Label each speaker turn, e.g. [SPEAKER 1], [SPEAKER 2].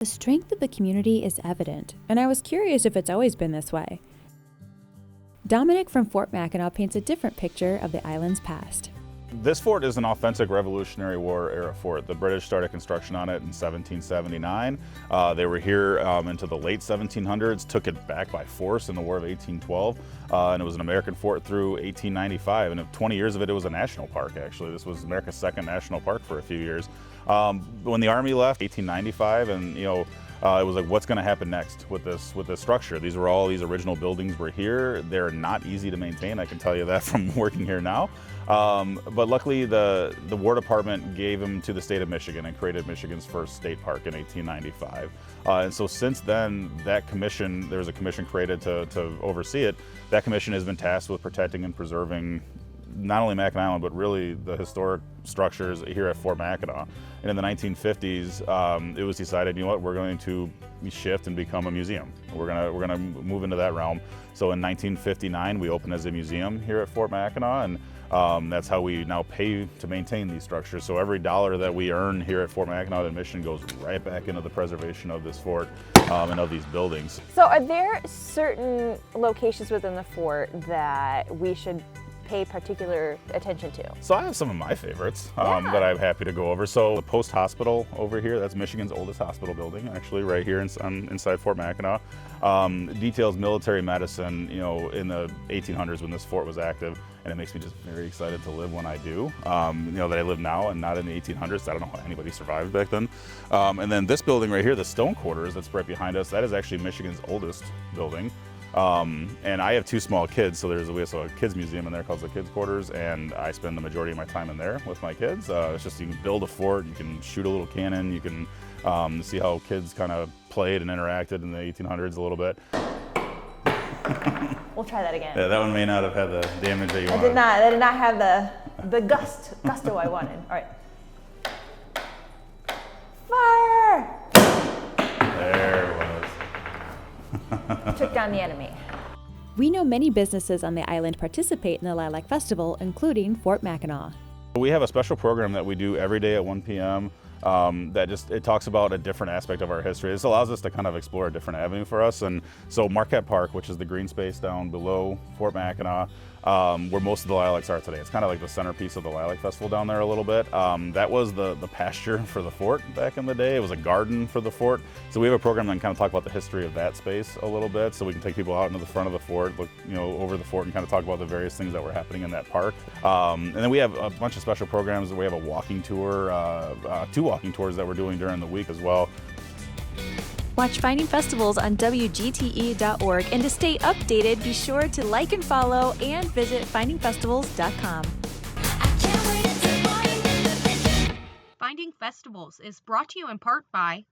[SPEAKER 1] The strength of the community is evident, and I was curious if it's always been this way. Dominick from Fort Mackinac paints a different picture of the island's past.
[SPEAKER 2] This fort is an authentic Revolutionary War era fort. The British started construction on it in 1779. They were here into the late 1700s, took it back by force in the War of 1812, and it was an American fort through 1895. And 20 years of it, it was a national park, actually. This was America's second national park for a few years. When the Army left, 1895, and it was like, what's going to happen next with this structure? These original buildings were here. They're not easy to maintain, I can tell you that from working here now. But luckily, the War Department gave them to the state of Michigan and created Michigan's first state park in 1895. And so since then, there was a commission created to oversee it. That commission has been tasked with protecting and preserving not only Mackinac Island, but really the historic structures here at Fort Mackinac. And in the 1950s, it was decided, you know what, we're going to shift and become a museum. We're gonna move into that realm. So in 1959, we opened as a museum here at Fort Mackinac, and that's how we now pay to maintain these structures. So every dollar that we earn here at Fort Mackinac admission goes right back into the preservation of this fort and of these buildings.
[SPEAKER 3] So are there certain locations within the fort that we should pay particular attention to?
[SPEAKER 2] So I have some of my favorites that I'm happy to go over. So the Post Hospital over here, that's Michigan's oldest hospital building, actually, right here inside Fort Mackinac. Details military medicine, in the 1800s when this fort was active, and it makes me just very excited to live when I do. That I live now and not in the 1800s. I don't know how anybody survived back then. And then this building right here, the Stone Quarters, that's right behind us, that is actually Michigan's oldest building. And I have two small kids, so we have a kids museum in there called the Kids Quarters, and I spend the majority of my time in there with my kids. It's just, you can build a fort, you can shoot a little cannon, you can see how kids kind of played and interacted in the 1800s a little bit.
[SPEAKER 3] We'll try that again.
[SPEAKER 2] Yeah, that one may not have had the damage that you wanted.
[SPEAKER 3] That did not have the gusto I wanted. All right. Fire!
[SPEAKER 2] There it was.
[SPEAKER 3] Took down the enemy.
[SPEAKER 1] We know many businesses on the island participate in the Lilac Festival, including Fort Mackinac.
[SPEAKER 2] We have a special program that we do every day at 1 p.m. It talks about a different aspect of our history. This allows us to kind of explore a different avenue for us. And so Marquette Park, which is the green space down below Fort Mackinac, where most of the lilacs are today. It's kind of like the centerpiece of the Lilac Festival down there a little bit. That was the pasture for the fort back in the day. It was a garden for the fort. So we have a program that can kind of talk about the history of that space a little bit. So we can take people out into the front of the fort, look over the fort, and kind of talk about the various things that were happening in that park. And then we have a bunch of special programs. We have a walking tour, 2 walking tours that we're doing during the week as well.
[SPEAKER 1] Watch Finding Festivals on WGTE.org, and to stay updated, be sure to like and follow and visit findingfestivals.com.
[SPEAKER 4] Finding Festivals is brought to you in part by